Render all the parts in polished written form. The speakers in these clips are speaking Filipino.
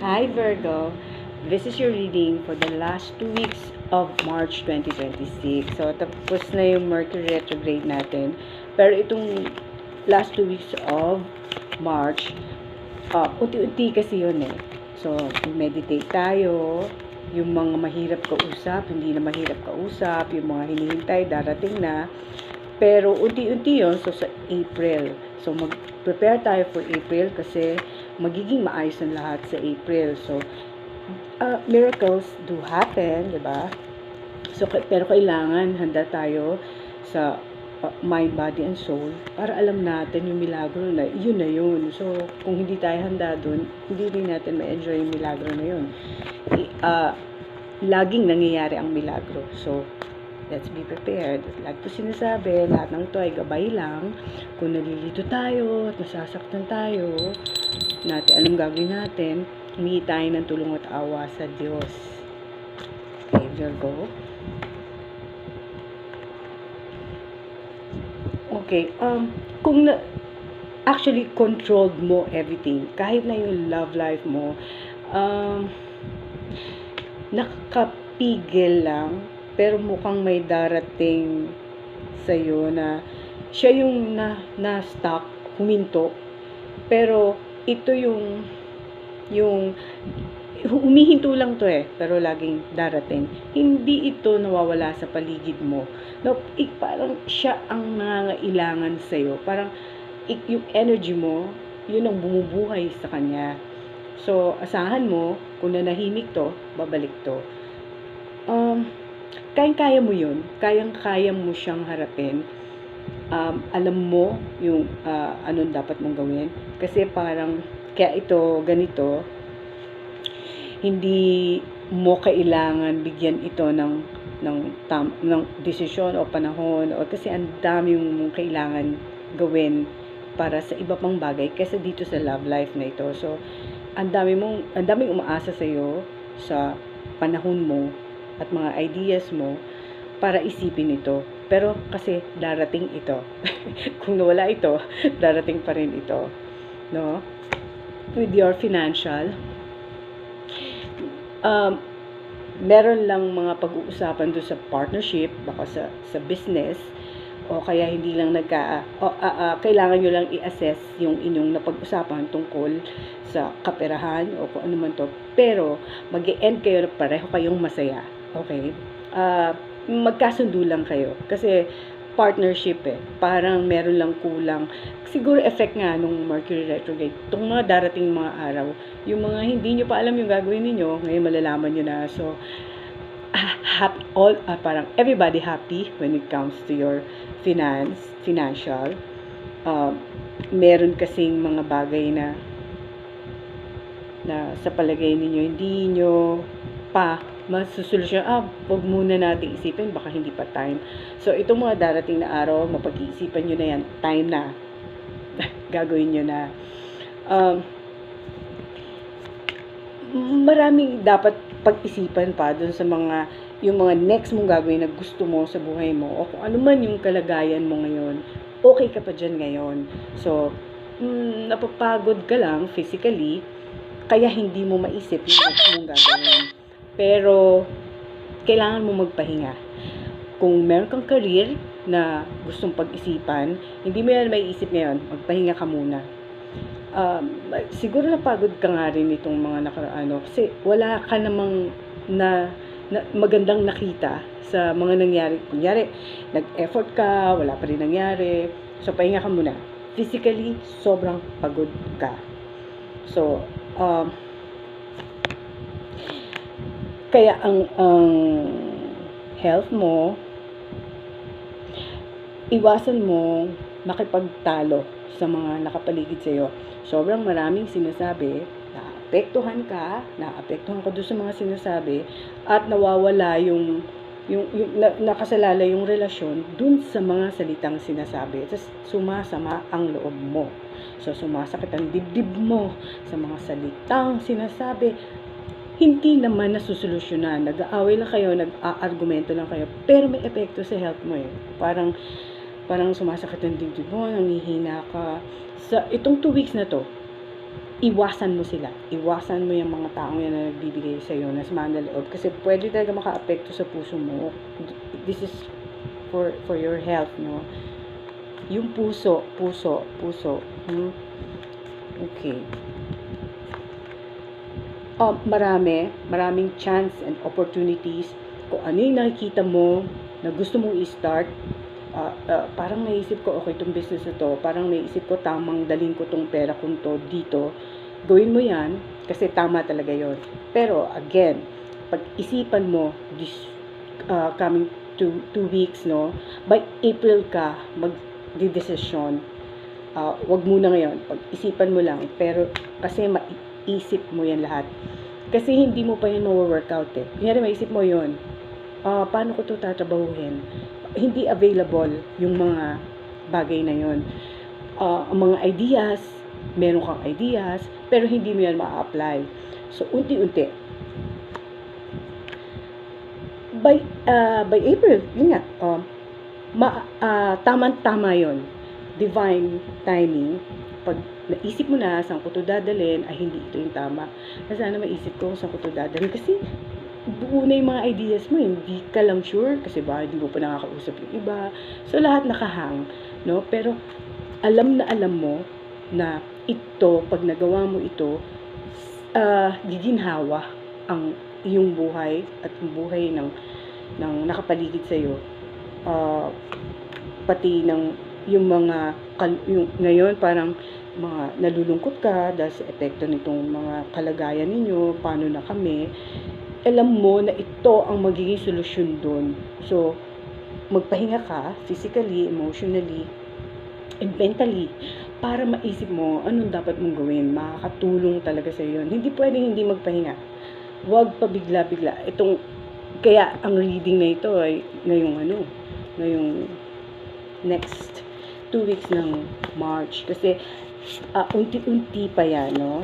Hi Virgo, this is your reading for the last 2 weeks of March 2026. So, tapos na yung Mercury retrograde natin. Pero itong last 2 weeks of March, unti-unti kasi yun eh. So, meditate tayo, yung mga mahirap kausap, hindi na mahirap kausap, yung mga hinihintay, darating na. Pero unti-unti yun, so sa April. So mag-prepare tayo for April kasi magiging maayos ang lahat sa April. So, miracles do happen, di ba? So, pero kailangan handa tayo sa mind, body, and soul para alam natin yung milagro na yun. So, kung hindi tayo handa dun, hindi rin natin ma-enjoy yung milagro na yun. Laging nangyayari ang milagro. So, let's be prepared. Like po sinasabi, lahat ng ito ay gabay lang. Kung nalilito tayo at nasasaktan tayo, natin anong gagawin natin, humingi tayo ng tulong at awa sa Diyos. Okay, Virgo. Okay, actually controlled mo everything. Kahit na yung love life mo, nakapigil lang, pero mukhang may darating sa'yo na siya yung na-stuck, huminto. Pero ito yung humihinto lang to eh, pero laging darating. Hindi ito nawawala sa paligid mo. No, parang siya ang nangangailangan sa'yo. Parang yung energy mo, yun ang bumubuhay sa kanya. So, asahan mo, kung nanahimik to, babalik to. Kayang-kaya mo yun. Kayang-kaya mo siyang harapin. Alam mo yung anong dapat mong gawin. Kasi parang, kaya ito, ganito, hindi mo kailangan bigyan ito ng desisyon o panahon. O kasi ang dami mong kailangan gawin para sa iba pang bagay kaysa dito sa love life na ito. So, ang daming umaasa sa iyo sa panahon mo at mga ideas mo para isipin ito. Pero kasi darating ito. Kung nawala ito, darating pa rin ito. No? With your financial, meron lang mga pag-uusapan doon sa partnership, baka sa business, o kaya hindi lang kailangan nyo lang i-assess yung inyong napag-usapan tungkol sa kaperahan o kung ano man to. Pero, mag-e-end kayo na pareho kayong masaya. Okay? Magkasundo lang kayo. Kasi, partnership eh. Parang meron lang kulang. Siguro effect nga nung Mercury retrograde. Itong mga darating mga araw, yung mga hindi nyo pa alam yung gagawin niyo, ngayon malalaman nyo na. So, parang everybody happy when it comes to your financial. Meron kasing mga bagay na sa palagay ninyo hindi nyo pa masusolusyon. Huwag muna natin isipin, baka hindi pa time. So, itong mga darating na araw, mapag-iisipan nyo na yan, time na. Gagawin nyo na. Maraming dapat pag-isipan pa dun sa yung mga next mong gagawin na gusto mo sa buhay mo o kung ano man yung kalagayan mo ngayon, okay ka pa dyan ngayon. So, napapagod ka lang physically, kaya hindi mo maisip yung next mong gagawin. Pero, kailangan mo magpahinga. Kung meron kang career na gustong pag-isipan, hindi mo yan maiisip ngayon, magpahinga ka muna. Siguro napagod ka nga rin itong mga nakaraan, kasi wala ka namang na magandang nakita sa mga nangyari. Kunyari, nag-effort ka, wala pa rin nangyari. So, pahinga ka muna. Physically, sobrang pagod ka. So, kaya ang health mo, iwasan mo makipagtalo sa mga nakapaligid sa iyo. Sobrang maraming sinasabi, naapektuhan ka doon sa mga sinasabi, at nawawala yung nakasalala yung relasyon dun sa mga salitang sinasabi. Tapos sumasama ang loob mo. So, sumasakit ang dibdib mo sa mga salitang sinasabi. Hindi naman nasusolusyonan. Nag-aaway lang kayo, nag-aargumento lang kayo, pero may epekto sa health mo eh. Parang sumasakit ang dibdib mo, nanghihina ka. Sa itong 2 weeks na to, iwasan mo sila. Iwasan mo yung mga taong yan na nagbibigay sa'yo na sama ng loob. Kasi pwede talaga maka-apekto sa puso mo. This is for your health, no? Yung puso. Okay. Maraming chance and opportunities. Kung ano yung nakikita mo na gusto mong i-start, parang naisip ko, okay, itong business na to, parang naisip ko, tamang daling ko tong pera kong to dito, gawin mo yan, kasi tama talaga yon. Pero, again, pag-isipan mo, this coming 2 weeks, no, by April ka, mag-desisyon, wag muna ngayon, pag-isipan mo lang, pero, kasi maisip mo yan lahat. Kasi hindi mo pa yan ma-workout eh. Kunyari, maisip mo yon, paano ko to tatrabahuhin? Hindi available yung mga bagay na yon. Ang mga ideas, meron kang ideas, pero hindi mo yan ma-apply. So, unti-unti. By April, yun nga, tama yon. Divine timing. Pag naisip mo na saan ko to dadalhin, ay hindi ito yung tama. Sana maisip ko saan ko to dadalhin. Kasi buo na yung mga ideas mo, hindi ka lang sure kasi ba hindi mo pa nakakausap yung iba. So lahat nakahang, no? Pero alam mo na ito, pag nagawa mo ito, giginhawa ang iyong buhay at yung buhay ng nakapaligid sa iyo. Pati ng yung mga yung ngayon parang mga nalulungkot ka dahil sa epekto nitong mga kalagayan ninyo, paano na kami, alam mo na ito ang magiging solusyon doon. So, magpahinga ka, physically, emotionally, and mentally, para maisip mo anong dapat mong gawin. Makakatulong talaga sa iyo. Hindi pwedeng hindi magpahinga. Huwag pa bigla-bigla. Kaya ang reading na ito ay ngayong next 2 weeks ng March. Kasi, unti-unti pa yan, no?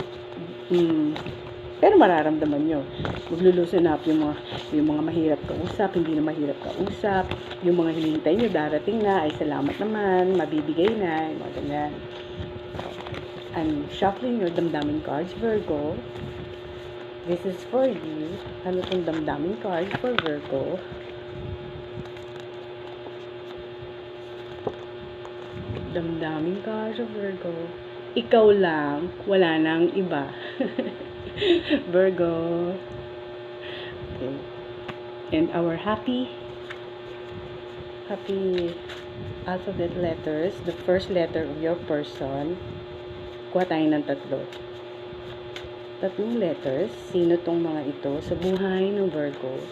Pero mararamdaman nyo. Maglulusen up yung mga mahirap kausap, hindi na mahirap kausap. Yung mga hinihintay nyo, darating na, ay salamat naman, mabibigay na, yung mga ganyan. I'm shuffling your damdamin cards, Virgo. This is for you. Ano itong damdamin cards for Virgo? Damdamin cards of Virgo. Ikaw lang, wala nang iba. Virgo. Okay. And our happy alphabet letters, the first letter of your person. Kuha tayo ng tatlong letters. Sino tong mga ito sa buhay ng Virgo?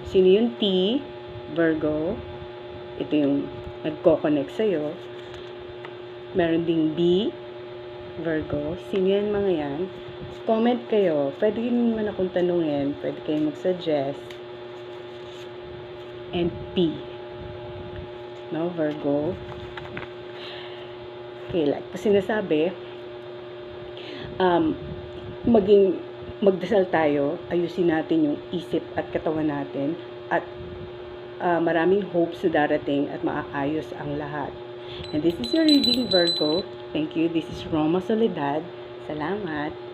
Sino yung T, Virgo? Ito yung nagko-connect sa'yo. Meron ding B, Virgo. Sino yan mga yan? Comment kayo. Pwede nyo naman akong tanungin. Pwede kayong mag-suggest. And P. No, Virgo. Okay, like ko sinasabi, magdasal tayo, ayusin natin yung isip at katawan natin, at maraming hopes na darating at maaayos ang lahat. And this is your reading, Virgo. Thank you. This is Roma Soledad. Salamat.